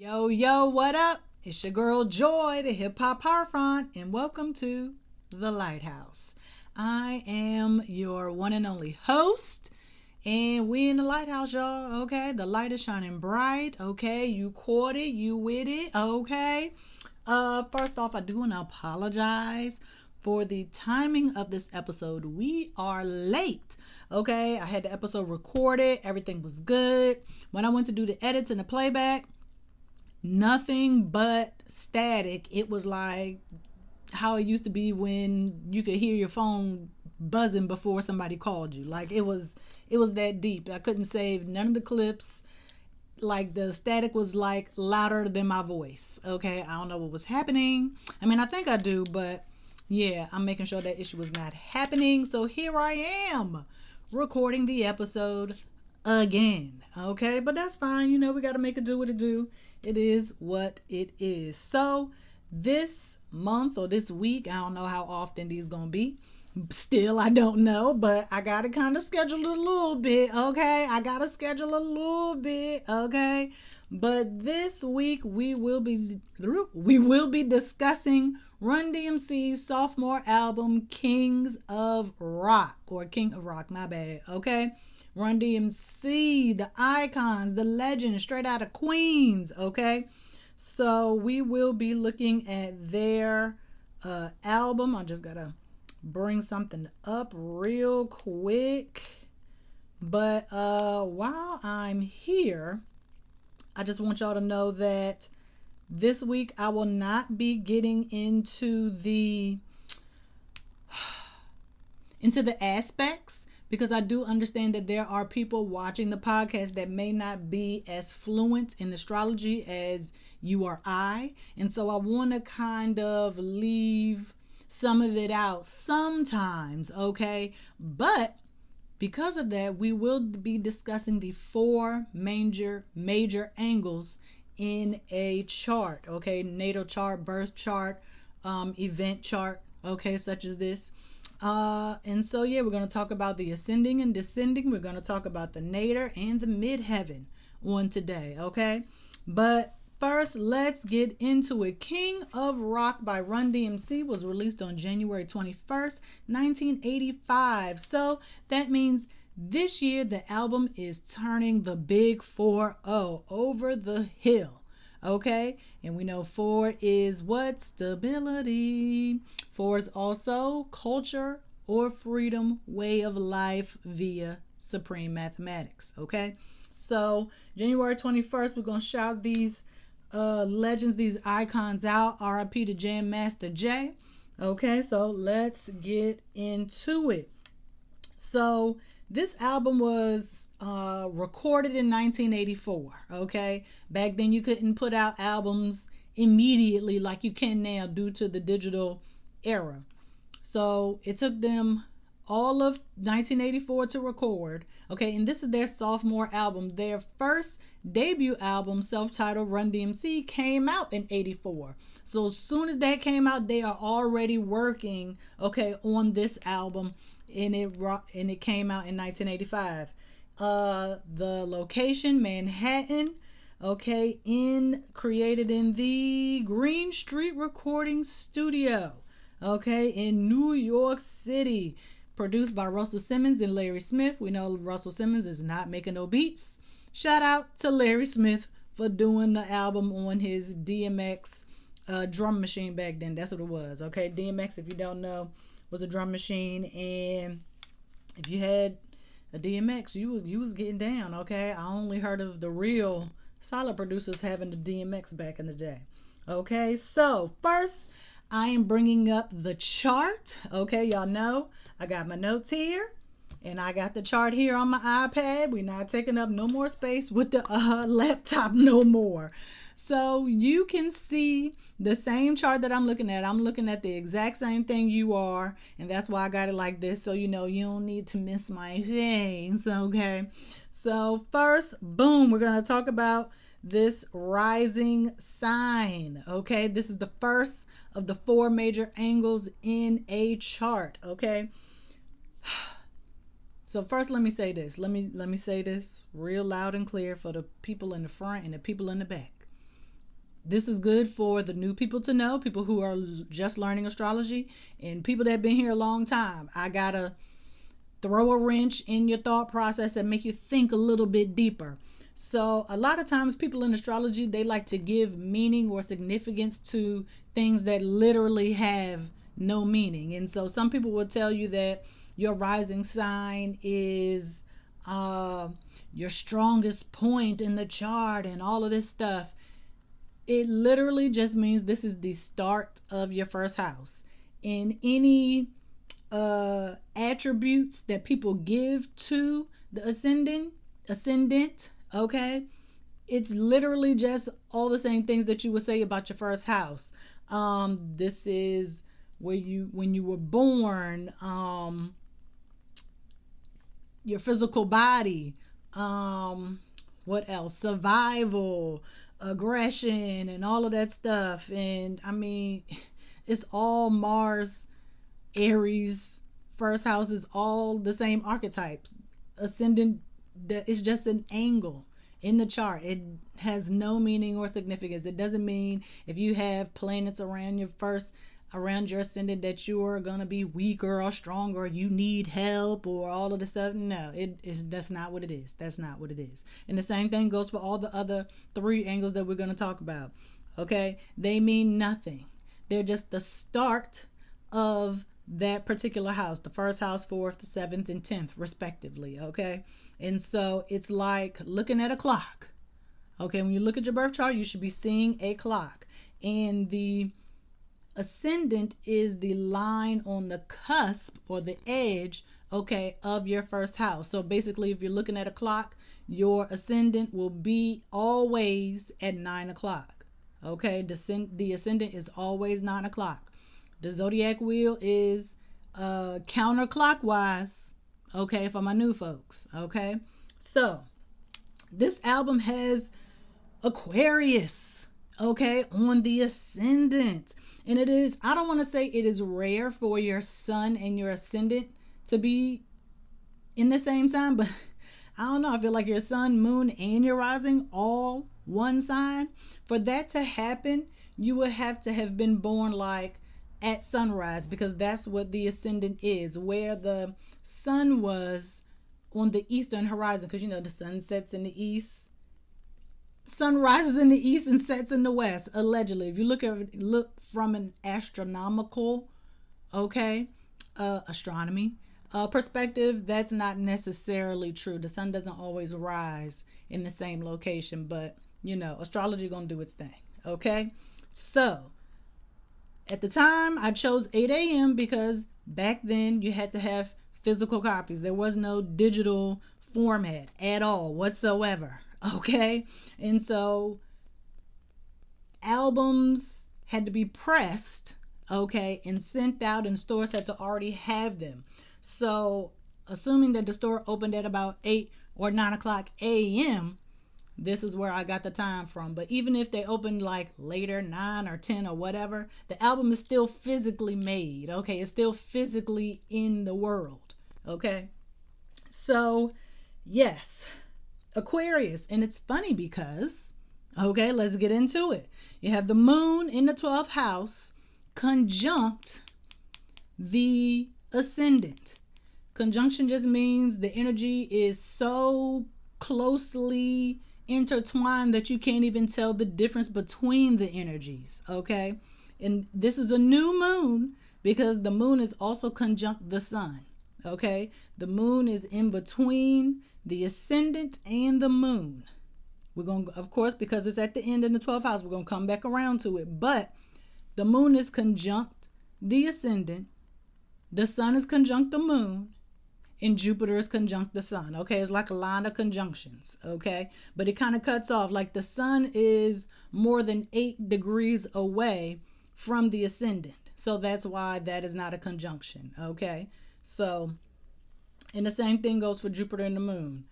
Yo, yo, what up? It's your girl Joy, the hip hop power font, and welcome to The Lighthouse. I am your one and only host, and we in the lighthouse, y'all. Okay, the light is shining bright. Okay, you caught it, you with it. Okay. First off, I do want to apologize for the timing of this episode. We are late. Okay, I had the episode recorded, everything was good. When I went to do the edits and the playback, nothing but static. It was like how it used to be when you could hear your phone buzzing before somebody called you. Like it was that deep. I couldn't save none of the clips. Like the static was like louder than my voice. Okay, I don't know what was happening. I mean, I think I do, but yeah, I'm making sure that issue was not happening. So here I am recording the episode again. Okay, but that's fine. You know, we got to make it do what it do. It is what it is. So this month or this week, I don't know how often these gonna be. Still, I don't know, but I gotta kind of schedule a little bit. Okay, I gotta schedule a little bit. Okay, but this week we will be discussing Run DMC's sophomore album, Kings of Rock, or King of Rock. My bad. Okay. Run DMC, the icons, the legends, straight out of Queens, okay? So we will be looking at their album. I just gotta bring something up real quick. But while I'm here, I just want y'all to know that this week I will not be getting into the aspects, because I do understand that there are people watching the podcast that may not be as fluent in astrology as you or I. And so I want to kind of leave some of it out sometimes, okay? But because of that, we will be discussing the four major angles in a chart, okay? Natal chart, birth chart, event chart, okay, such as this. And so, yeah, we're going to talk about the ascending and descending. We're going to talk about the nadir and the midheaven on today, okay? But first, let's get into it. King of Rock by Run DMC was released on January 21st, 1985. So that means this year the album is turning the big 4-0 over the hill. Okay, and we know 4 is what? Stability. 4 is also culture or freedom, way of life via supreme mathematics. Okay, so January 21st, we're gonna shout these legends, these icons out. RIP to Jam Master Jay. Okay, so let's get into it. So this album was recorded in 1984, okay? Back then you couldn't put out albums immediately like you can now due to the digital era. So it took them all of 1984 to record, okay? And this is their sophomore album. Their first debut album, self-titled Run DMC, came out in 84. So as soon as that came out, they are already working, okay, on this album. And it came out in 1985. The location, Manhattan, okay, created in the Green Street Recording Studio, okay, in New York City. Produced by Russell Simmons and Larry Smith. We know Russell Simmons is not making no beats. Shout out to Larry Smith for doing the album on his DMX drum machine back then. That's what it was, okay? DMX, if you don't know, was a drum machine, and if you had a DMX, you was getting down, okay? I only heard of the real solid producers having the DMX back in the day. Okay, so first I am bringing up the chart. Okay, y'all know I got my notes here, and I got the chart here on my iPad. We're not taking up no more space with the laptop no more. So you can see the same chart that I'm looking at. I'm looking at the exact same thing you are, and that's why I got it like this, so you know you don't need to miss my things, okay? So first, boom, we're going to talk about this rising sign, okay? This is the first of the 4 major angles in a chart, okay? So first, let me say this. Let me say this real loud and clear for the people in the front and the people in the back. this is good for the new people to know, people who are just learning astrology, and people that have been here a long time. I gotta throw a wrench in your thought process and make you think a little bit deeper. So a lot of times people in astrology, they like to give meaning or significance to things that literally have no meaning. And so some people will tell you that your rising sign is your strongest point in the chart and all of this stuff. It literally just means this is the start of your first house. In any attributes that people give to the ascendant, okay, it's literally just all the same things that you would say about your first house. This is where when you were born, your physical body, what else, survival, aggression, and all of that stuff. And I mean, it's all Mars, Aries, first house is all the same archetypes. Ascendant is just an angle in the chart. It has no meaning or significance. It doesn't mean if you have planets around your ascendant that you are gonna be weaker or stronger, or you need help, or all of this stuff. No, that's not what it is. That's not what it is. And the same thing goes for all the other 3 angles that we're gonna talk about. Okay, they mean nothing. They're just the start of that particular house, the first house, 4th, 7th, and 10th, respectively. Okay, and so it's like looking at a clock. Okay, when you look at your birth chart, you should be seeing a clock, and the ascendant is the line on the cusp or the edge, okay, of your first house. So basically, if you're looking at a clock, your ascendant will be always at 9 o'clock. Okay, the ascendant is always 9 o'clock. The zodiac wheel is counterclockwise, okay, for my new folks. Okay, so this album has Aquarius, okay, on the ascendant. And it is, I don't want to say it is rare for your sun and your ascendant to be in the same sign, but I don't know, I feel like your sun, moon, and your rising all one sign. For that to happen, you would have to have been born like at sunrise, because that's what the ascendant is, where the sun was on the eastern horizon, because you know the sun sets in the east, sun rises in the east and sets in the west, allegedly. If you look from an astronomical, okay, astronomy perspective, that's not necessarily true. The sun doesn't always rise in the same location, but you know, astrology gonna do its thing. Okay, so at the time I chose 8 a.m. because back then you had to have physical copies. There was no digital format at all whatsoever. Okay, and so albums had to be pressed, okay, and sent out, and stores had to already have them. So assuming that the store opened at about 8 or 9 o'clock a.m., this is where I got the time from. But even if they opened like later, 9 or 10 or whatever, the album is still physically made, okay? It's still physically in the world, okay? So yes, Aquarius. And it's funny because, okay, let's get into it. You have the moon in the 12th house conjunct the ascendant. Conjunction just means the energy is so closely intertwined that you can't even tell the difference between the energies, okay? And this is a new moon because the moon is also conjunct the sun, okay? The moon is in between the ascendant and the moon. We're going to, of course, because it's at the end in the 12th house, we're going to come back around to it. But the moon is conjunct the ascendant, the sun is conjunct the moon, and Jupiter is conjunct the sun. Okay, it's like a line of conjunctions. Okay, but it kind of cuts off. Like the sun is more than 8 degrees away from the ascendant. So that's why that is not a conjunction. Okay, so, and the same thing goes for Jupiter and the moon.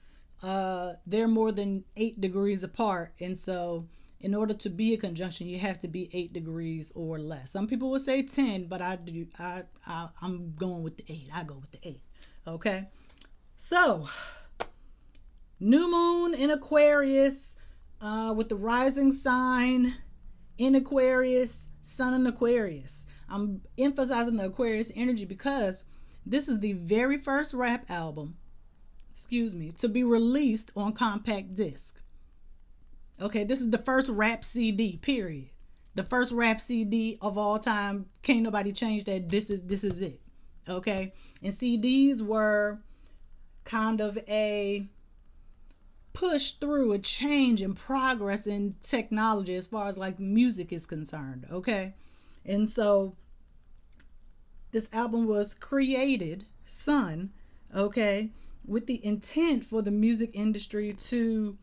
They're more than 8 degrees apart, and so in order to be a conjunction, you have to be 8 degrees or less. Some people will say 10, but I'm going with the 8. I go with the 8. Okay, so new moon in Aquarius with the rising sign in Aquarius, Sun in Aquarius. I'm emphasizing the Aquarius energy because this is the very first rap album, to be released on compact disc. Okay, this is the first rap CD, period. The first rap CD of all time. Can't nobody change that. This is it. Okay? And CDs were kind of a push through a change and progress in technology as far as like music is concerned. Okay? And so this album was created, Sun, okay, with the intent for the music industry to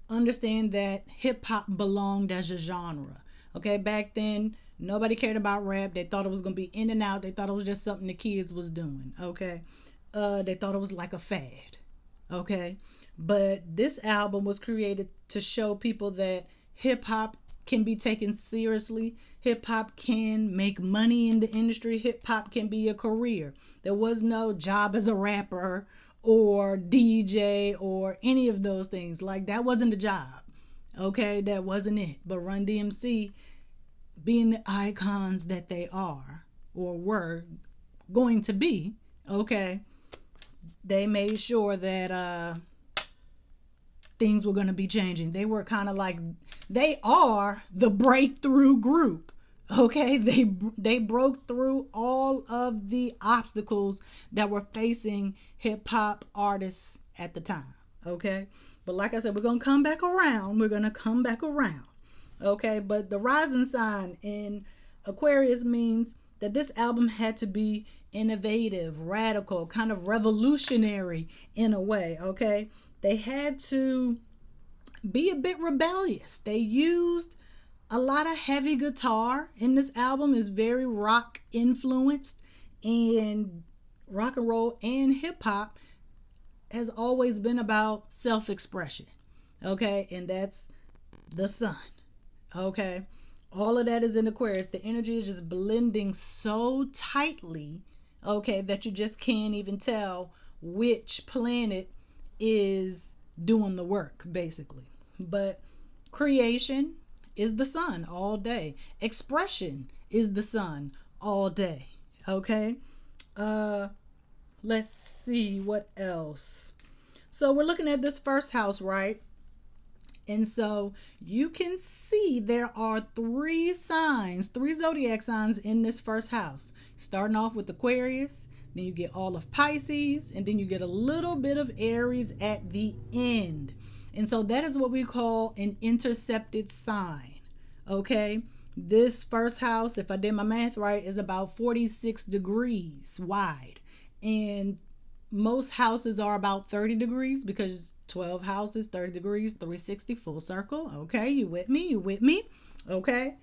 understand that hip hop belonged as a genre. Okay, back then nobody cared about rap. They thought it was gonna be in and out. They thought it was just something the kids was doing. Okay, they thought it was like a fad. Okay, but this album was created to show people that hip hop can be taken seriously. Hip hop can make money in the industry. Hip hop can be a career. There was no job as a rapper or DJ or any of those things. Like, that wasn't the job. Okay, that wasn't it. But Run DMC, being the icons that they are or were going to be, okay, they made sure that things were going to be changing. They were kind of like, they are the breakthrough group. Okay, they broke through all of the obstacles that were facing hip hop artists at the time. Okay, but like I said, we're gonna come back around. Okay, but the rising sign in Aquarius means that this album had to be innovative, radical, kind of revolutionary in a way. Okay, they had to be a bit rebellious. They used a lot of heavy guitar in this album. Is very rock influenced, and rock and roll and hip hop has always been about self-expression. Okay, and that's the Sun. Okay, all of that is in Aquarius. The energy is just blending so tightly, okay, that you just can't even tell which planet is doing the work, basically. But creation is the Sun all day. Expression is the Sun all day. Okay. Let's see what else. So we're looking at this first house, right? And so you can see there are three zodiac signs in this first house. Starting off with Aquarius, then you get all of Pisces, and then you get a little bit of Aries at the end. And so that is what we call an intercepted sign. Okay, this first house, if I did my math right, is about 46 degrees wide, and most houses are about 30 degrees because 12 houses, 30 degrees, 360, full circle. Okay, you with me? Okay,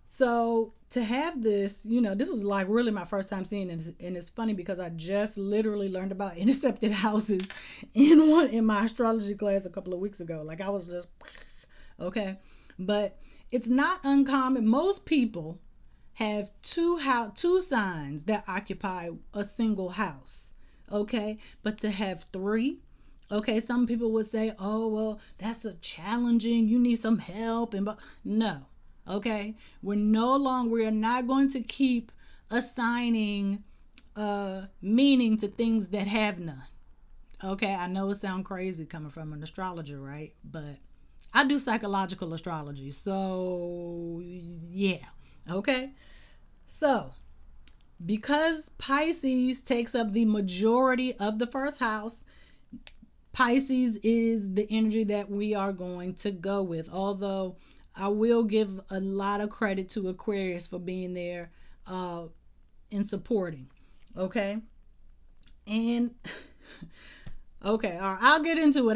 so to have this, this is like really my first time seeing it, and it's funny because I just literally learned about intercepted houses in my astrology class a couple of weeks ago. Like, I was just okay, but it's not uncommon. Most people have two signs that occupy a single house. Okay, but to have three, okay, some people would say, oh, well, that's a challenging, you need some help. But no, okay, we are not going to keep assigning meaning to things that have none. Okay, I know it sounds crazy coming from an astrologer, right? But I do psychological astrology, so yeah. Okay, so because Pisces takes up the majority of the first house, Pisces is the energy that we are going to go with. Although I will give a lot of credit to Aquarius for being there and supporting. Okay, and okay, all right, I'll get into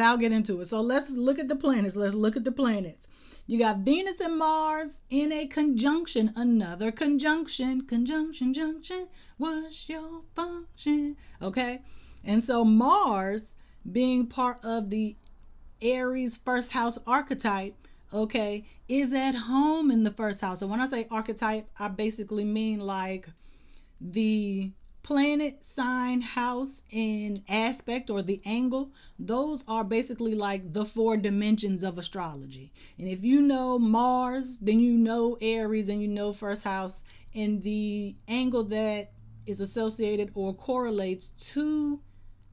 it. So let's look at the planets. You got Venus and Mars in a conjunction. Another conjunction. Junction. What's your function? Okay. And so Mars, being part of the Aries first house archetype, okay, is at home in the first house. And when I say archetype, I basically mean like the planet, sign, house, and aspect or the angle, those are basically like the 4 dimensions of astrology. And if you know Mars, then you know Aries and you know first house, and the angle that is associated or correlates to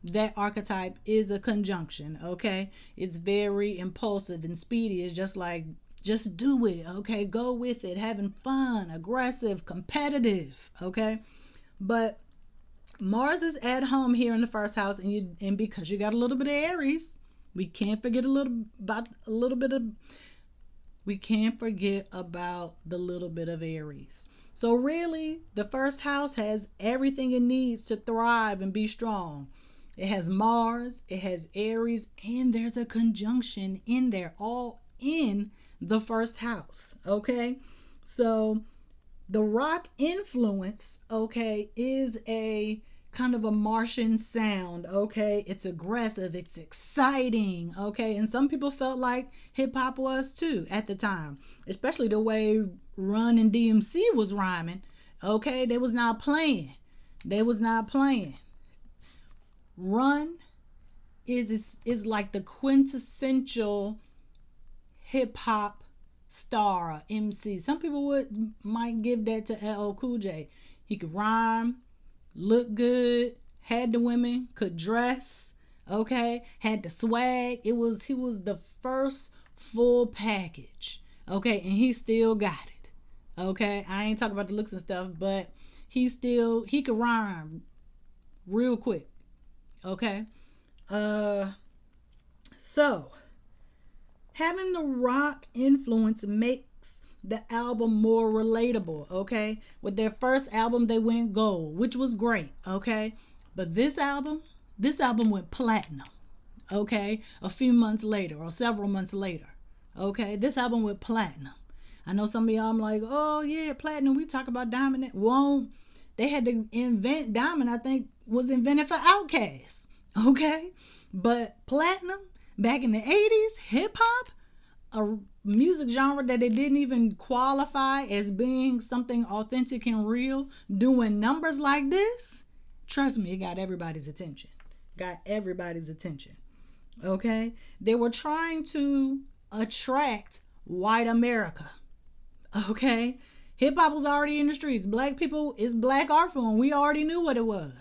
that archetype is a conjunction. Okay, it's very impulsive and speedy. It's just like, just do it. Okay, go with it, having fun, aggressive, competitive. Okay, but Mars is at home here in the first house, and because you got a little bit of Aries, we can't forget about the little bit of Aries. So really, the first house has everything it needs to thrive and be strong. It has Mars, it has Aries, and there's a conjunction in there, all in the first house. Okay, so the rock influence, okay, is a kind of a Martian sound. Okay, it's aggressive, it's exciting. Okay, and some people felt like hip hop was too at the time, especially the way Run and DMC was rhyming. Okay, they was not playing. Run is like the quintessential hip hop star or MC. Some people might give that to LL Cool J. He could rhyme, look good, had the women, could dress, okay, had the swag. He was the first full package, okay, and he still got it. Okay, I ain't talking about the looks and stuff, but he could rhyme real quick. Okay, so having the rock influence makes the album more relatable. Okay, with their first album they went gold, which was great. Okay, but this album went platinum. Okay, a few months later or several months later. Okay, this album went platinum. I know some of y'all, I'm like, oh yeah, platinum, we talk about diamond. Won't they had to invent diamond? I think was invented for Outkast. Okay, but platinum back in the 80s, hip hop, a music genre that they didn't even qualify as being something authentic and real, doing numbers like this, trust me, it got everybody's attention. Okay, they were trying to attract white America. Okay, hip hop was already in the streets. Black people, it's Black art form. We already knew what it was.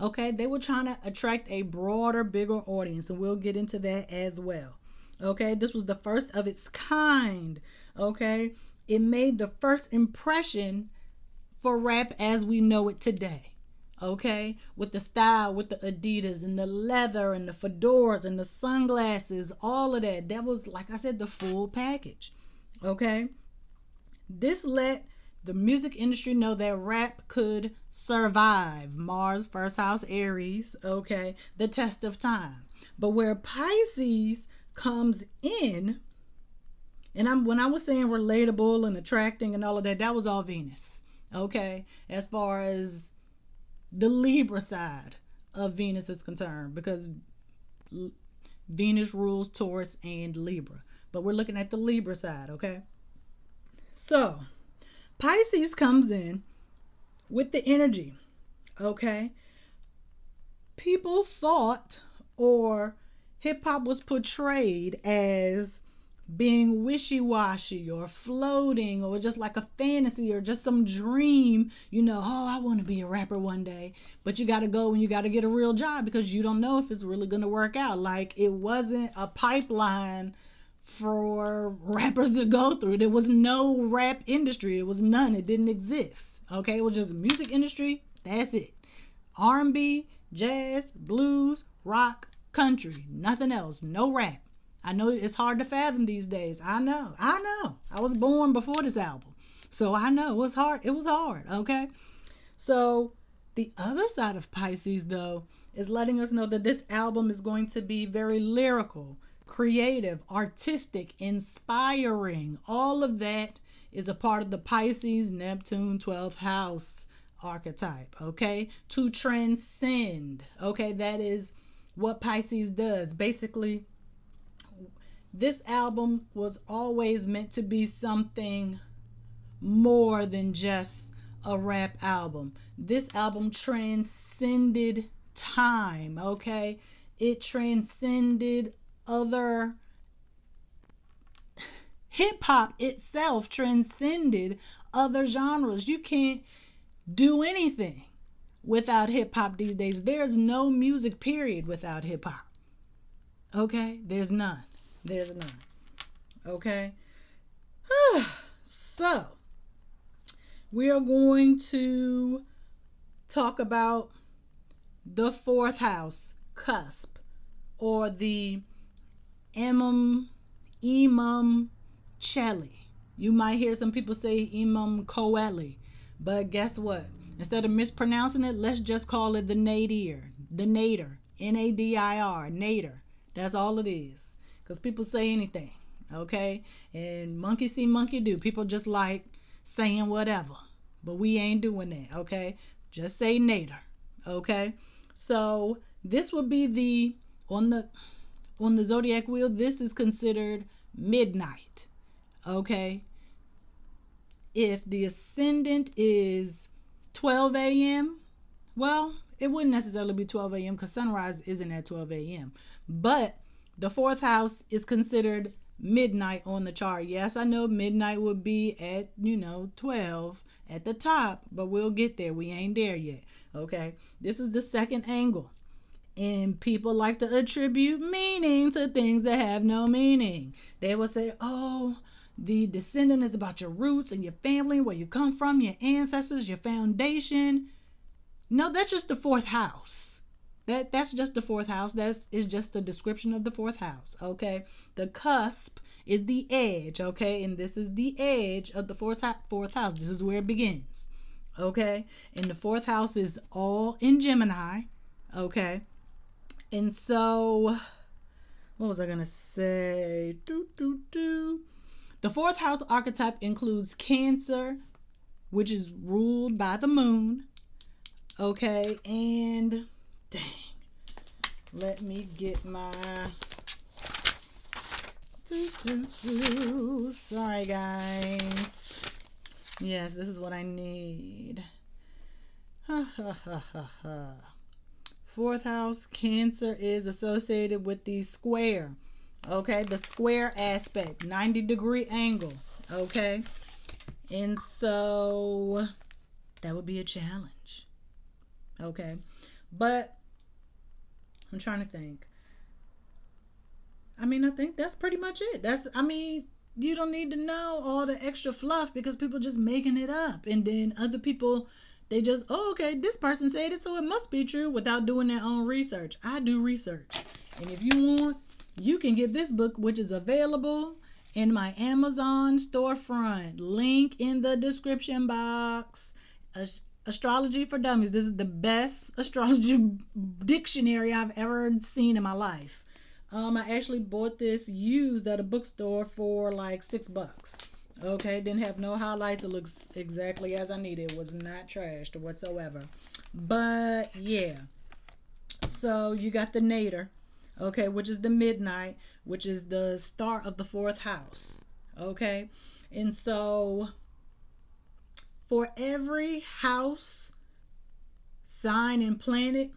Okay, they were trying to attract a broader, bigger audience, and we'll get into that as well. Okay, this was the first of its kind. Okay, it made the first impression for rap as we know it today. Okay, with the style, with the Adidas and the leather and the fedoras and the sunglasses, all of that. That was, like I said, the full package. Okay, this let the music industry know that rap could survive Mars, first house, Aries, okay, the test of time. But where Pisces comes in, and when I was saying relatable and attracting and all of that, that was all Venus. Okay, as far as the Libra side of Venus is concerned, because Venus rules Taurus and Libra, but we're looking at the Libra side. Okay, so Pisces comes in with the energy. Okay, people thought, or hip hop was portrayed as being wishy-washy or floating or just like a fantasy or just some dream, oh, I want to be a rapper one day. But you got to go and you got to get a real job because you don't know if it's really going to work out. Like, it wasn't a pipeline for rappers to go through. There was no rap industry. It was none. It didn't exist. Okay, it was just music industry. That's it. R&B, jazz, blues, rock, country, nothing else. No rap. I know it's hard to fathom these days. I know. I was born before this album, so I know it was hard. Okay, so the other side of Pisces, though, is letting us know that this album is going to be very lyrical, creative, artistic, inspiring. All of that is a part of the Pisces Neptune 12th house archetype. Okay, to transcend. Okay, that is what Pisces does. Basically, this album was always meant to be something more than just a rap album. This album transcended time, okay? It transcended other, hip hop itself transcended other genres. You can't do anything without hip hop these days. There's no music period without hip hop. Okay? There's none. There's none. Okay? So, we are going to talk about the fourth house, cusp, or the Imam Cheli. You might hear some people say Imam Coeli, but guess what? Instead of mispronouncing it, let's just call it the nadir, Nadir, nadir. That's all it is, because people say anything, okay? And monkey see, monkey do. People just like saying whatever, but we ain't doing that, okay? Just say nadir, okay? So this would be the on the zodiac wheel. This is considered midnight, okay? If the ascendant is 12 a.m., well, it wouldn't necessarily be 12 a.m. because sunrise isn't at 12 a.m. But the fourth house is considered midnight on the chart. Yes, I know midnight would be at, 12 at the top, but we'll get there. We ain't there yet, okay? This is the second angle. And people like to attribute meaning to things that have no meaning. They will say, oh, the descendant is about your roots and your family, where you come from, your ancestors, your foundation. No, that's just the fourth house. That's just the fourth house. That is just a description of the fourth house, okay? The cusp is the edge, okay? And this is the edge of the fourth house. This is where it begins, okay? And the fourth house is all in Gemini, okay? And so, what was I going to say? The fourth house archetype includes Cancer, which is ruled by the moon. Okay, and dang, let me get my sorry guys. Yes, this is what I need. Fourth house, Cancer, is associated with the square. Okay, the square aspect, 90-degree angle. Okay, and so that would be a challenge. Okay, but I'm trying to think. I think that's pretty much it. You don't need to know all the extra fluff because people just making it up, and then other people, they just, oh, okay, this person said it, so it must be true, without doing their own research. I do research, and if you want, you can get this book, which is available in my Amazon storefront. Link in the description box. Astrology for Dummies. This is the best astrology dictionary I've ever seen in my life. I actually bought this used at a bookstore for like $6. Okay, didn't have no highlights. It looks exactly as I needed. It was not trashed whatsoever. But yeah, so you got the nadir, okay, which is the midnight, which is the start of the fourth house. Okay, and so for every house, sign, and planet,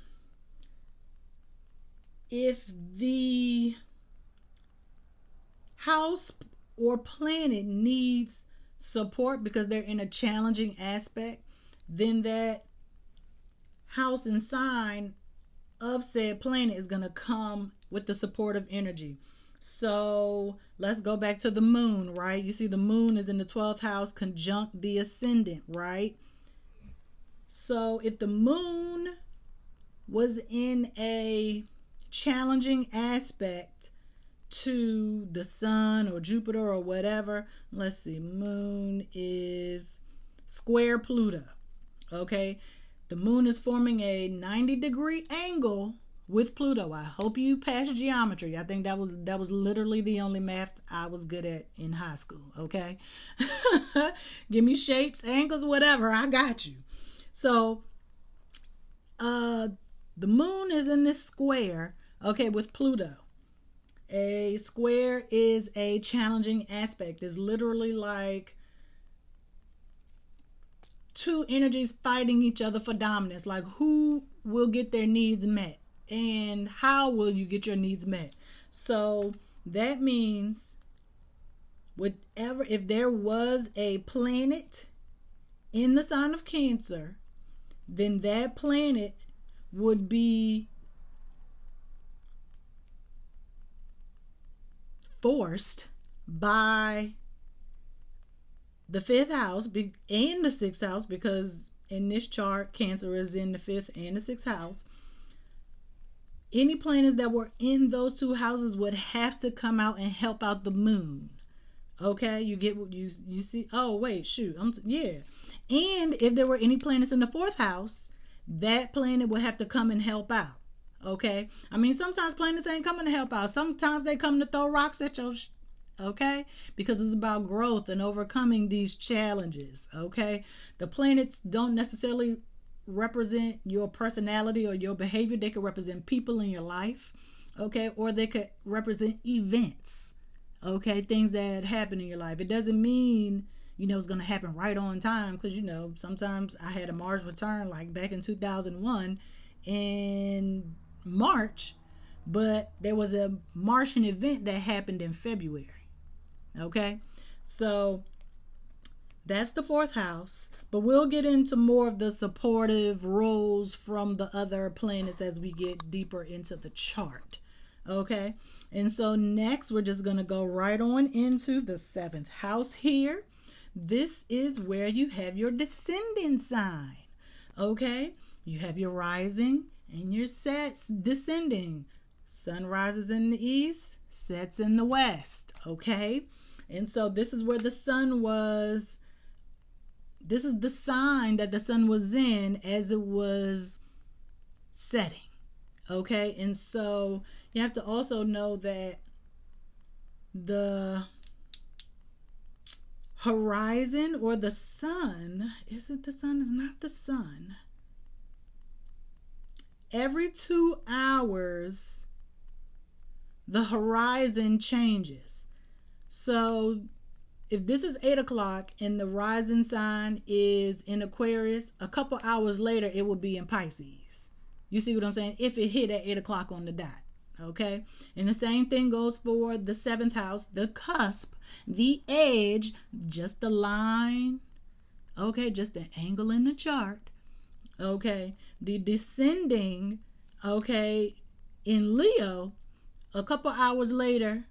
if the house or planet needs support because they're in a challenging aspect, then that house and sign of said planet is going to come with the supportive energy. So let's go back to the moon, right? You see the moon is in the 12th house conjunct the ascendant, right? So if the moon was in a challenging aspect to the sun or Jupiter or whatever, let's see, moon is square Pluto, okay? The moon is forming a 90-degree angle with Pluto. I hope you passed geometry. I think that was literally the only math I was good at in high school, okay? Give me shapes, angles, whatever. I got you. So, the moon is in this square, okay, with Pluto. A square is a challenging aspect. It's literally like two energies fighting each other for dominance. Like, who will get their needs met and how will you get your needs met? So that means whatever, if there was a planet in the sign of Cancer, then that planet would be forced by the 5th house and the 6th house, because in this chart Cancer is in the 5th and the 6th house. Any planets that were in those two houses would have to come out and help out the moon. Okay, you get what you see. Oh wait, shoot, yeah. And if there were any planets in the 4th house, that planet would have to come and help out. Okay, I mean, sometimes planets ain't coming to help out. Sometimes they come to throw rocks at your okay, because it's about growth and overcoming these challenges. Okay, the planets don't necessarily represent your personality or your behavior. They could represent people in your life, okay, or they could represent events, okay, things that happen in your life. It doesn't mean, you know, it's going to happen right on time, because, you know, sometimes I had a Mars return like back in 2001 in March, but there was a Martian event that happened in February. Okay, so that's the 4th house, but we'll get into more of the supportive roles from the other planets as we get deeper into the chart. Okay, and so next we're just going to go right on into the 7th house here. This is where you have your descending sign. Okay, you have your rising and your descending. Sun rises in the east, sets in the west. Okay, and so this is where the sun was. This is the sign that the sun was in as it was setting. Okay, and so you have to also know that the horizon, or the sun, is it the sun? It's not the sun. Every 2 hours, the horizon changes. So if this is 8 o'clock and the rising sign is in Aquarius, a couple hours later it will be in Pisces. You see what I'm saying? If it hit at 8 o'clock on the dot. Okay, and the same thing goes for the 7th house, the cusp, the edge, just the line. Okay, just an angle in the chart. Okay, the descending, okay, in Leo, a couple hours later,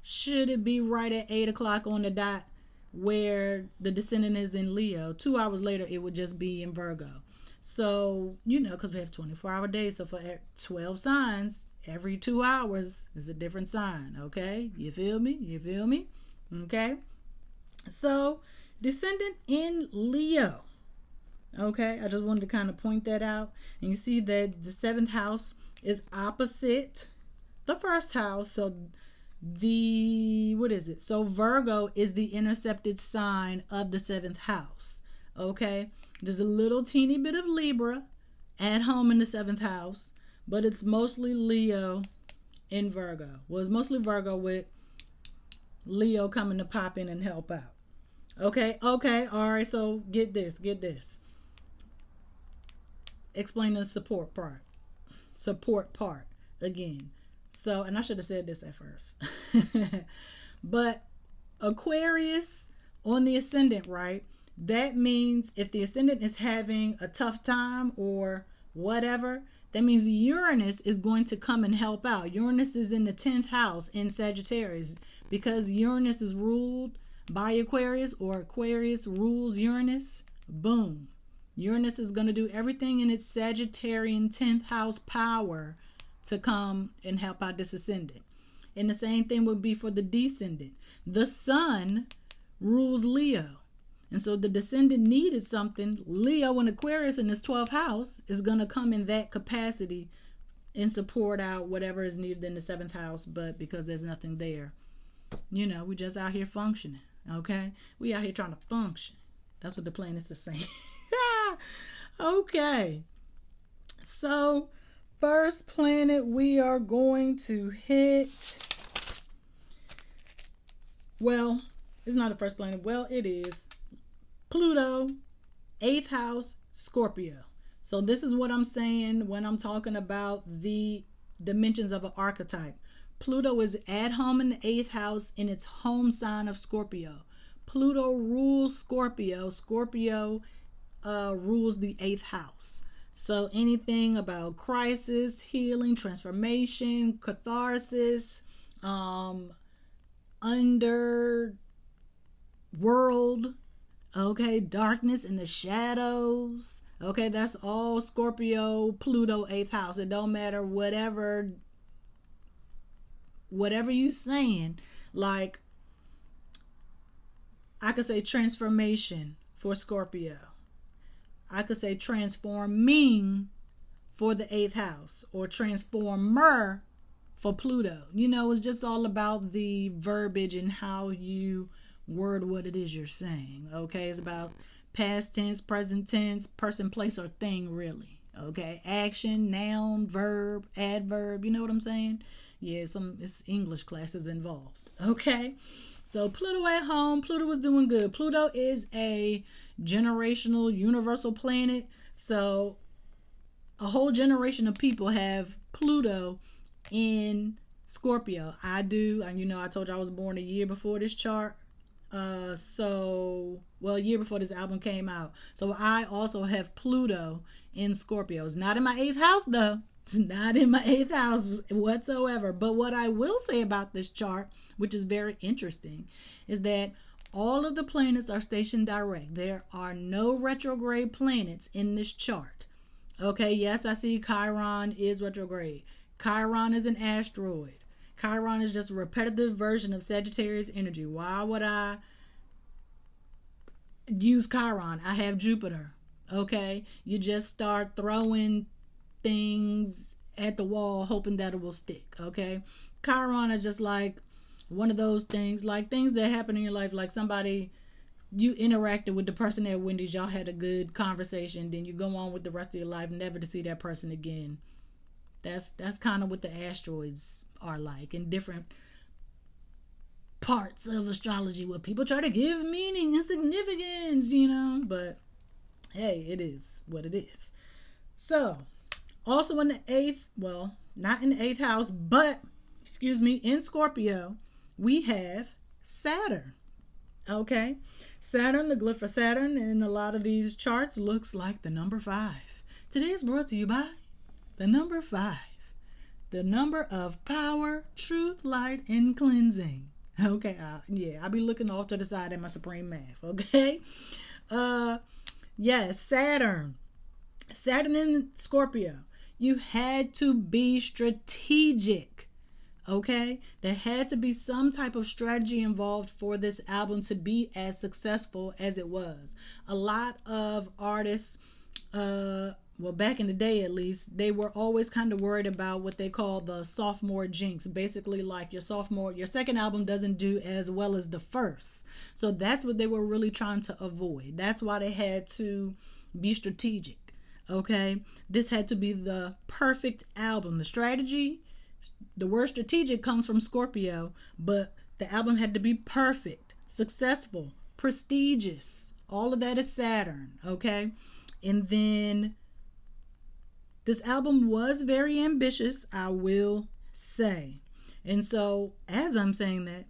should it be right at 8 o'clock on the dot where the descendant is in Leo, 2 hours later it would just be in Virgo. So, you know, because we have 24-hour days, so for 12 signs, every 2 hours is a different sign. Okay, you feel me? You feel me? Okay, so descendant in Leo. Okay, I just wanted to kind of point that out. And you see that the 7th house is opposite the 1st house. So what is it? So Virgo is the intercepted sign of the 7th house. Okay, there's a little teeny bit of Libra at home in the 7th house, but it's mostly Leo in Virgo. Well, it's mostly Virgo with Leo coming to pop in and help out. Okay, all right, so get this. Explain the support part again. So, and I should have said this at first. But Aquarius on the ascendant, right? That means if the ascendant is having a tough time or whatever, that means Uranus is going to come and help out. Uranus is in the 10th house in Sagittarius, because Uranus is ruled by Aquarius, or Aquarius rules Uranus. Boom. Uranus is going to do everything in its Sagittarian 10th house power to come and help out this ascendant. And the same thing would be for the descendant. The sun rules Leo. And so the descendant needed something. Leo and Aquarius in this 12th house is going to come in that capacity and support out whatever is needed in the 7th house. But because there's nothing there, you know, we're just out here functioning. Okay? We out here trying to function. That's what the planets are saying. Okay. So first planet we are going to hit, well, it's not the first planet. Well, it is Pluto 8th house, Scorpio. So this is what I'm saying when I'm talking about the dimensions of an archetype. Pluto is at home in the 8th house in its home sign of Scorpio. Pluto rules Scorpio. Scorpio rules the 8th house. So anything about crisis, healing, transformation, catharsis, underworld, okay, darkness in the shadows, okay, that's all Scorpio, Pluto, 8th house. It don't matter whatever you saying. Like, I could say transformation for Scorpio. I could say transforming for the 8th house, or transformer for Pluto. It's just all about the verbiage and how you word what it is you're saying. Okay, it's about past tense, present tense, person, place, or thing, really. Okay, action, noun, verb, adverb. You know what I'm saying? Yeah, it's English classes involved. Okay, so Pluto at home. Pluto was doing good. Pluto is a generational universal planet. So a whole generation of people have Pluto in Scorpio. I do. And I told you I was born a year before this chart. A year before this album came out. So I also have Pluto in Scorpio. It's not in my 8th house, though. It's not in my 8th house whatsoever. But what I will say about this chart, which is very interesting, is that all of the planets are stationed direct. There are no retrograde planets in this chart. Okay, yes, I see Chiron is retrograde. Chiron is an asteroid. Chiron is just a repetitive version of Sagittarius energy. Why would I use Chiron? I have Jupiter. Okay, you just start throwing things at the wall hoping that it will stick. Okay, Chiron is just like one of those things, like things that happen in your life, like somebody, you interacted with the person at Wendy's, y'all had a good conversation, then you go on with the rest of your life never to see that person again. That's kind of what the asteroids are like in different parts of astrology, where people try to give meaning and significance, but hey, it is what it is. So also in the 8th, well, not in the 8th house, but in Scorpio, we have Saturn. Okay, Saturn, the glyph for Saturn in a lot of these charts looks like the number 5. Today is brought to you by the number 5, the number of power, truth, light, and cleansing. Okay, I'll be looking off to the side at my supreme math. Okay, yes, Saturn in Scorpio. You had to be strategic. Okay, there had to be some type of strategy involved for this album to be as successful as it was. A lot of artists, back in the day at least, they were always kind of worried about what they call the sophomore jinx. Basically, like your second album doesn't do as well as the first. So that's what they were really trying to avoid. That's why they had to be strategic. Okay, this had to be the perfect album. The word strategic comes from Scorpio, but the album had to be perfect, successful, prestigious. All of that is Saturn, okay? And then this album was very ambitious, I will say. And so, as I'm saying that,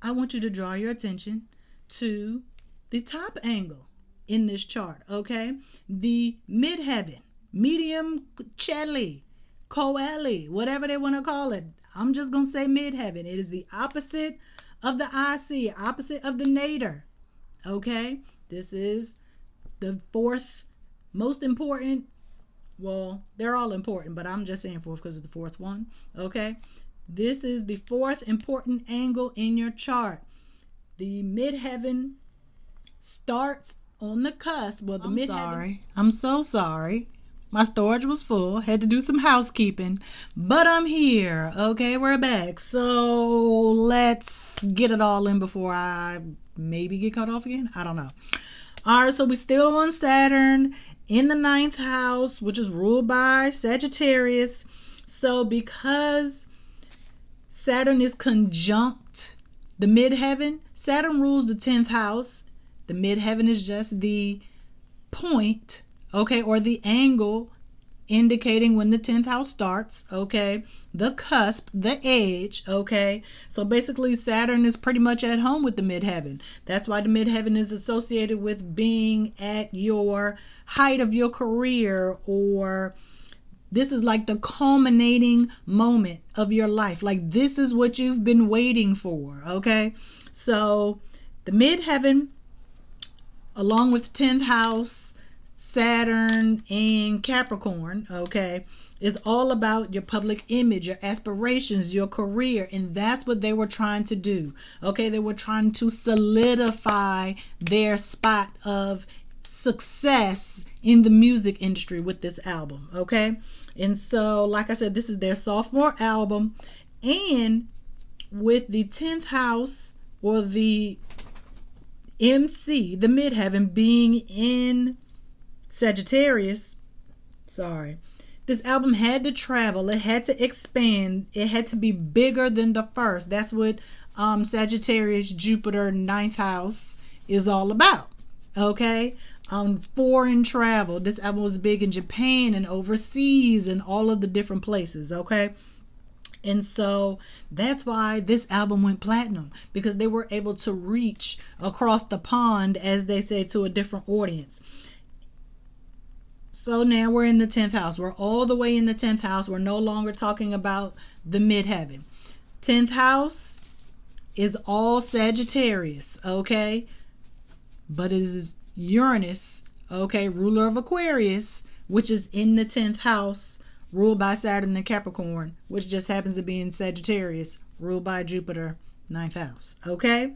I want you to draw your attention to the top angle in this chart, okay? The midheaven, medium Cheli, Coeli, whatever they want to call it. I'm just going to say midheaven. It is the opposite of the IC, opposite of the natal. Okay? This is the 4th most important. Well, they're all important, but I'm just saying 4th because it's the 4th one. Okay? This is the 4th important angle in your chart. The midheaven starts on the cusp. Well, the midheaven. Sorry. I'm so sorry. My storage was full. Had to do some housekeeping. But I'm here. Okay, we're back. So let's get it all in before I maybe get cut off again. I don't know. All right, so we're still on Saturn in the 9th house, which is ruled by Sagittarius. So because Saturn is conjunct the midheaven, Saturn rules the 10th house. The midheaven is just the point, okay, or the angle indicating when the 10th house starts, okay, the cusp, the edge, okay. So basically Saturn is pretty much at home with the midheaven. That's why the midheaven is associated with being at your height of your career, or this is like the culminating moment of your life. Like this is what you've been waiting for, okay? So the midheaven, along with 10th house, Saturn, and Capricorn, okay, is all about your public image, your aspirations, your career. And that's what they were trying to do, okay? They were trying to solidify their spot of success in the music industry with this album, okay? And so, like I said, this is their sophomore album. And with the 10th house, or the MC, the midheaven, being in Sagittarius, this album had to travel, it had to expand, it had to be bigger than the first. That's what Sagittarius, Jupiter, 9th house is all about, okay? Foreign travel. This album was big in Japan and overseas and all of the different places, okay? And so that's why this album went platinum, because they were able to reach across the pond, as they say, to a different audience. So now we're in the 10th house. We're all the way in the 10th house. We're no longer talking about the midheaven. 10th house is all Sagittarius, okay? But it is Uranus, okay, ruler of Aquarius, which is in the 10th house, ruled by Saturn and Capricorn, which just happens to be in Sagittarius, ruled by Jupiter, 9th house, okay?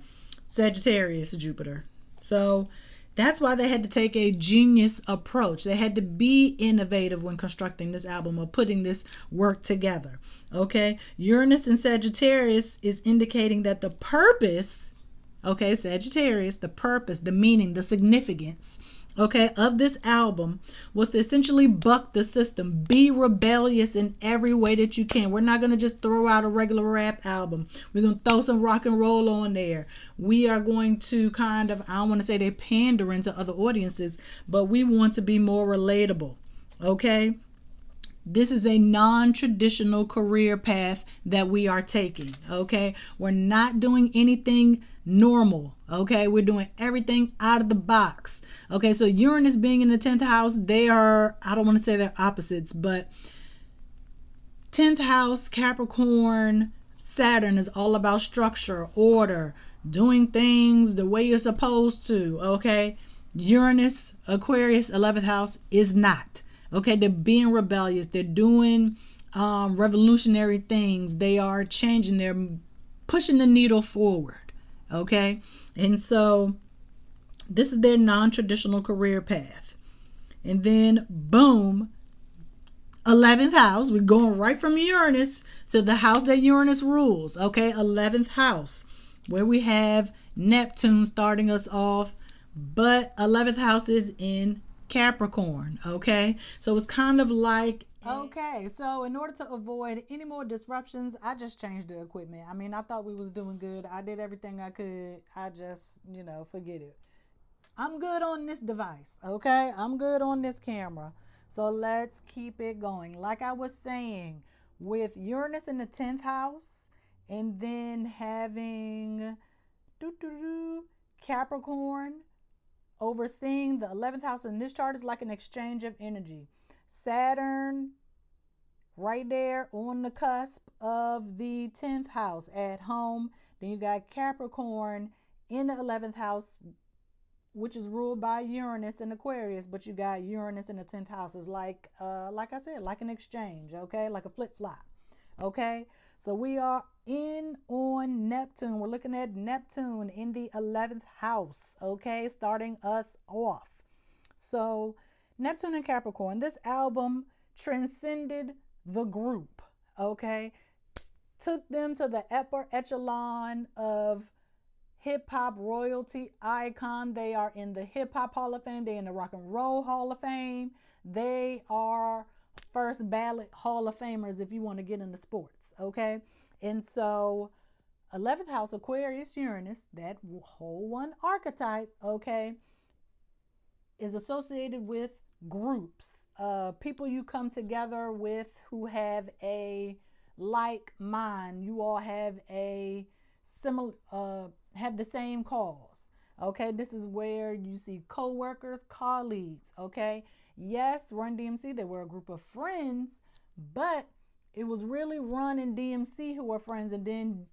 Sagittarius, Jupiter. So that's why they had to take a genius approach. They had to be innovative when constructing this album or putting this work together, okay? Uranus and Sagittarius is indicating that the purpose, okay, Sagittarius, the purpose, the meaning, the significance, okay, of this album was to essentially buck the system, be rebellious in every way that you can. We're not going to just throw out a regular rap album. We're going to throw some rock and roll on there. We are going to kind of, I don't want to say they're pandering to other audiences, but we want to be more relatable, okay? This is a non-traditional career path that we are taking, okay? We're not doing anything normal, okay? We're doing everything out of the box, okay? So Uranus being in the 10th house, they are, I don't want to say they're opposites, but 10th house, Capricorn, Saturn is all about structure, order, doing things the way you're supposed to, okay? Uranus, Aquarius, 11th house is not. Okay, they're being rebellious. They're doing revolutionary things. They are changing. They're pushing the needle forward. Okay, and so this is their non-traditional career path. And then, boom, 11th house. We're going right from Uranus to the house that Uranus rules. Okay, 11th house, where we have Neptune starting us off. But 11th house is in Capricorn, okay? So it's kind of like, okay, so in order to avoid any more disruptions, I just changed the equipment. I mean, I thought we was doing good. I did everything I could. I just, forget it. I'm good on this device, okay? I'm good on this camera. So let's keep it going. Like I was saying, with Uranus in the 10th house, and then having Capricorn overseeing the 11th house in this chart, is like an exchange of energy. Saturn right there on the cusp of the 10th house at home. Then you got Capricorn in the 11th house, which is ruled by Uranus and Aquarius, but you got Uranus in the 10th house. Is like I said, like an exchange, okay? Like a flip-flop, okay? So we are in on Neptune. We're looking at Neptune in the 11th house, okay, starting us off. So Neptune and Capricorn, this album transcended the group, okay, took them to the upper echelon of hip-hop royalty icon. They are in the hip-hop Hall of Fame. They're in the Rock and Roll Hall of Fame. They are first ballot Hall of Famers if you want to get into sports, okay? And so 11th house, Aquarius, Uranus, that whole one archetype, okay? is associated with groups, people you come together with who have a like mind. You all have a similar, have the same cause. Okay, this is where you see co-workers, colleagues. Okay, yes, Run DMC, they were a group of friends, but it was really Run and DMC who were friends, and then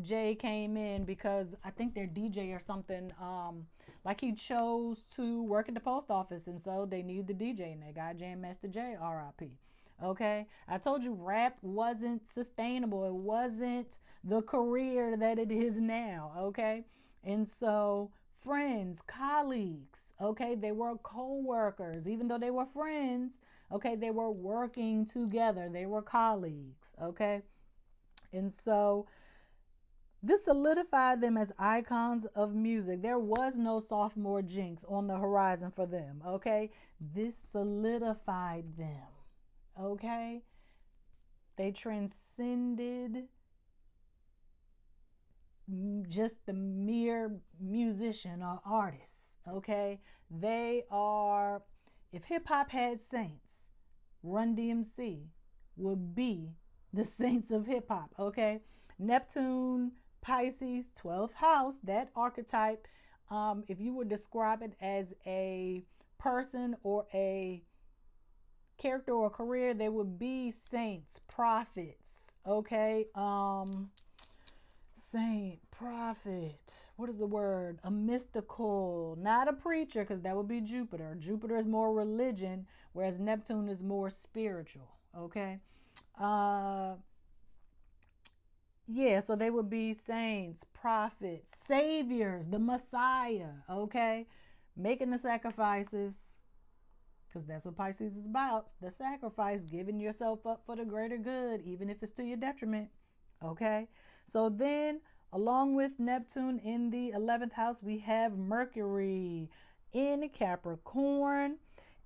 Jay came in because I think they're DJ or something. Like he chose to work at the post office, and so they needed the DJ, and they got Jam Master Jay, R.I.P. Okay, I told you rap wasn't sustainable. It wasn't the career that it is now. Okay, and so friends, colleagues, okay, they were co-workers. Even though they were friends, okay, they were working together. They were colleagues, okay? And so this solidified them as icons of music. There was no sophomore jinx on the horizon for them, okay? This solidified them, okay? They transcended just the mere musician or artists, okay? They are, if hip hop had saints, Run DMC would be the saints of hip hop, okay? Neptune, Pisces, 12th house, that archetype, if you would describe it as a person or a character or career, they would be saints, prophets, okay? Saint, prophet, what is the word? A mystical, not a preacher, because that would be Jupiter. Jupiter is more religion, whereas Neptune is more spiritual, okay? Yeah, so they would be saints, prophets, saviors, the Messiah, okay? Making the sacrifices, because that's what Pisces is about, the sacrifice, giving yourself up for the greater good, even if it's to your detriment. Okay, so then along with Neptune in the 11th house, we have Mercury in Capricorn.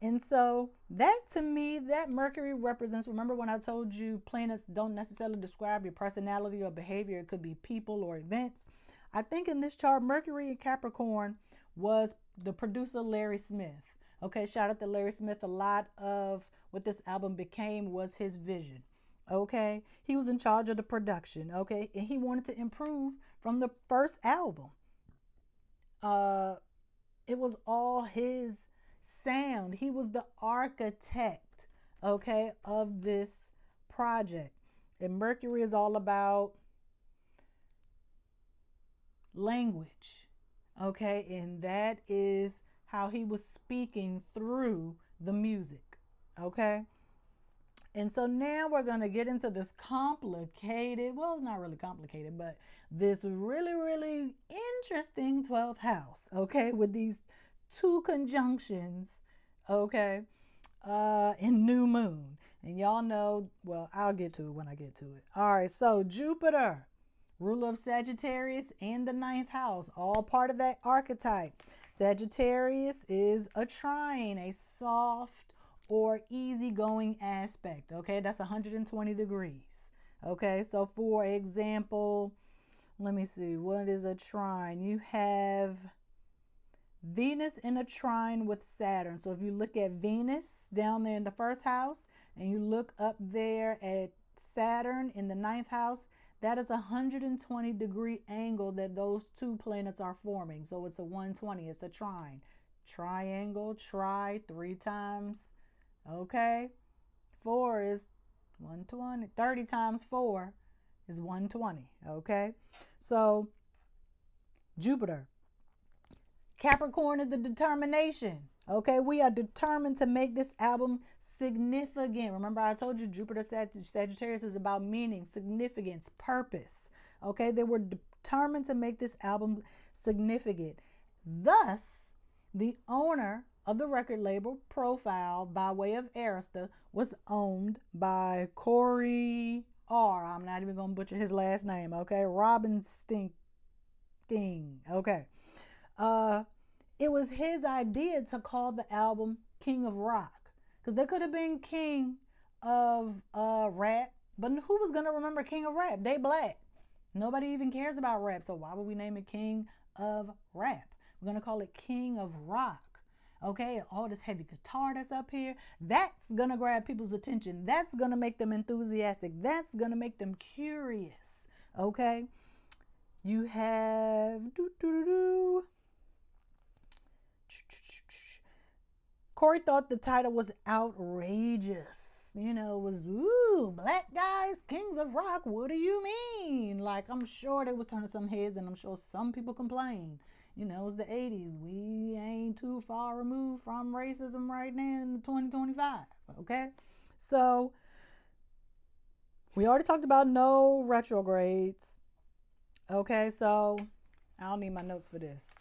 And so that, to me, that Mercury represents, remember when I told you planets don't necessarily describe your personality or behavior, it could be people or events. I think in this chart, Mercury in Capricorn was the producer Larry Smith. Okay, shout out to Larry Smith. A lot of what this album became was his vision. Okay, he was in charge of the production. Okay, and he wanted to improve from the first album. It was all his sound. He was the architect, okay, of this project. And Mercury is all about language, okay, and that is how he was speaking through the music, okay. And so now we're going to get into this complicated, well, it's not really complicated, but this really, really interesting 12th house, okay, with these two conjunctions, okay, in new moon. And y'all know, well, I'll get to it when I get to it. All right, so Jupiter, ruler of Sagittarius and the 9th house, all part of that archetype. Sagittarius is a trine, a soft or easygoing aspect. Okay, that's 120 degrees. Okay, so for example, let me see, what is a trine? You have Venus in a trine with Saturn. So if you look at Venus down there in the 1st house and you look up there at Saturn in the 9th house, that is a 120 degree angle that those two planets are forming. So it's a 120, it's a trine. Triangle, 3 times. Okay, 4 is 120. 30 times 4 is 120. Okay, so Jupiter, Capricorn is the determination. Okay, we are determined to make this album significant. Remember, I told you Jupiter Sagittarius is about meaning, significance, purpose. Okay, they were determined to make this album significant. Thus, the owner of the record label Profile, by way of Arista, was owned by Corey R. I'm not even going to butcher his last name, okay? Robin Stinking, okay? It was his idea to call the album King of Rock, because they could have been King of Rap, but who was going to remember King of Rap? They black. Nobody even cares about rap, so why would we name it King of Rap? We're going to call it King of Rock. Okay, all this heavy guitar that's up here, that's gonna grab people's attention. That's gonna make them enthusiastic. That's gonna make them curious. Okay, you have Corey thought the title was outrageous. You know, it was, ooh, black guys, kings of rock. What do you mean? Like, I'm sure they was turning some heads, and I'm sure some people complained. You know, it was the 80s. We ain't too far removed from racism right now in 2025. Okay? So, we already talked about no retrogrades. Okay, so I don't need my notes for this.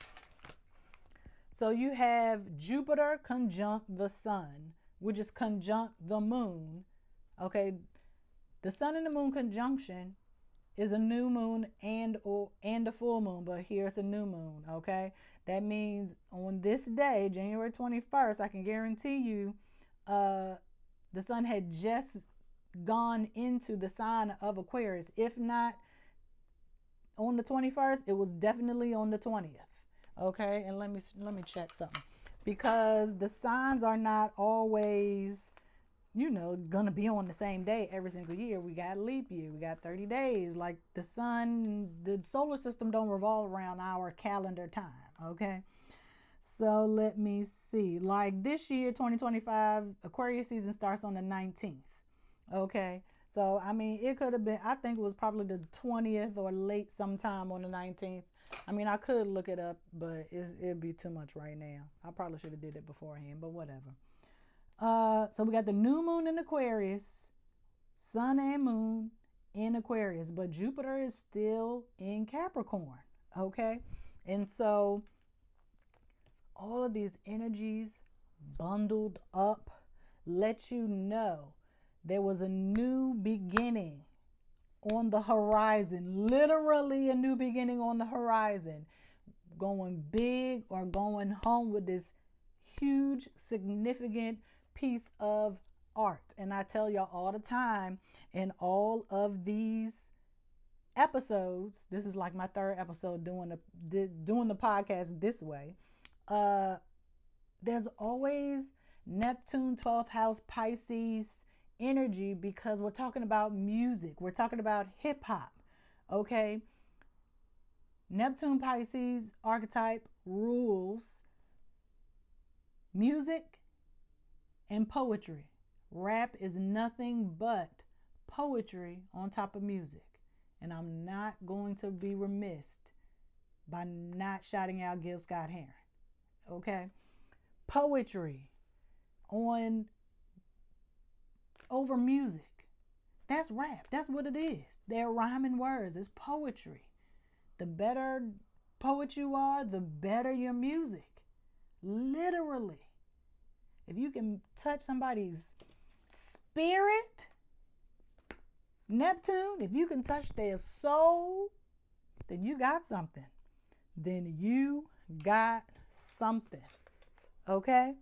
So you have Jupiter conjunct the sun, which is conjunct the moon. Okay, the sun and the moon conjunction is a new moon and a full moon, but here's a new moon. Okay, that means on this day, January 21st, I can guarantee you, the sun had just gone into the sign of Aquarius. If not on the 21st, it was definitely on the 20th. Okay, and let me check something, because the signs are not always, gonna be on the same day every single year. We got leap year, we got 30 days. Like the sun, the solar system don't revolve around our calendar time. Okay, so let me see. Like this year, 2025, Aquarius season starts on the 19th. Okay, so I mean, it could have been, I think it was probably the 20th or late sometime on the 19th. I mean, I could look it up, but it'd be too much right now. I probably should have did it beforehand, but whatever. So we got the new moon in Aquarius, sun and moon in Aquarius, but Jupiter is still in Capricorn. Okay, and so all of these energies bundled up let you know there was a new beginning on the horizon, literally a new beginning on the horizon, going big or going home with this huge, significant piece of art. And I tell y'all all the time in all of these episodes, this is like my third episode doing the podcast this way. There's always Neptune 12th house Pisces energy, because we're talking about music. We're talking about hip hop. Okay. Neptune Pisces archetype rules music and poetry. Rap is nothing but poetry on top of music. And I'm not going to be remiss by not shouting out Gil Scott-Heron. Okay. Poetry over music. That's rap. That's what it is. They're rhyming words. It's poetry. The better poet you are, the better your music. Literally. If you can touch somebody's spirit, Neptune, if you can touch their soul, then you got something. Then you got something. Okay?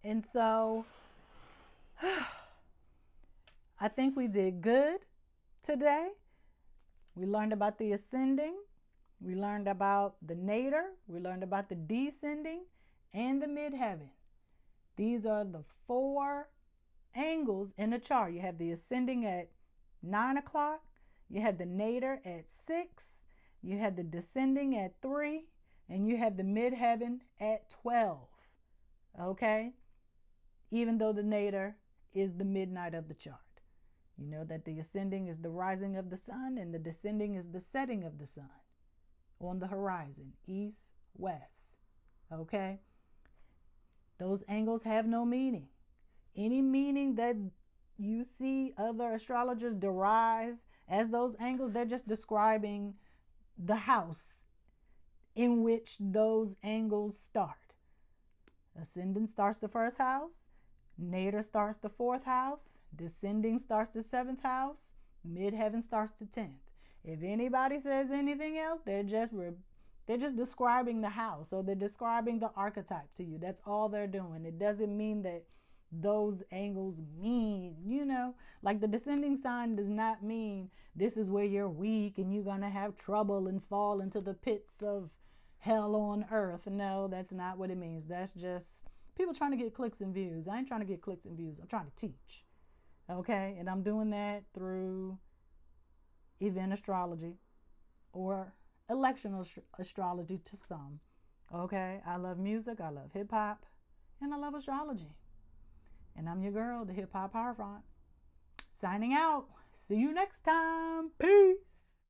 And so I think we did good today. We learned about the ascending. We learned about the natal. We learned about the descending and the midheaven. These are the 4 angles in the chart. You have the ascending at 9 o'clock. You have the natal at 6. You have the descending at 3. And you have the midheaven at 12. Okay? Even though the natal is the midnight of the chart. You know that the ascending is the rising of the sun and the descending is the setting of the sun on the horizon, east, west. Okay? Those angles have no meaning. Any meaning that you see other astrologers derive as those angles, they're just describing the house in which those angles start. Ascendant starts the first house. Natal starts the 4th house. Descending starts the 7th house. Midheaven starts the 10th. If anybody says anything else, they're just describing the house, or they're describing the archetype to you. That's all they're doing. It doesn't mean that those angles mean, like the descending sign does not mean this is where you're weak and you're going to have trouble and fall into the pits of hell on earth. No, that's not what it means. That's just people trying to get clicks and views. I ain't trying to get clicks and views. I'm trying to teach. Okay? And I'm doing that through event astrology or election astrology to some. Okay? I love music, I love hip hop, and I love astrology. And I'm your girl, the Hip Hop Power Front. Signing out. See you next time. Peace.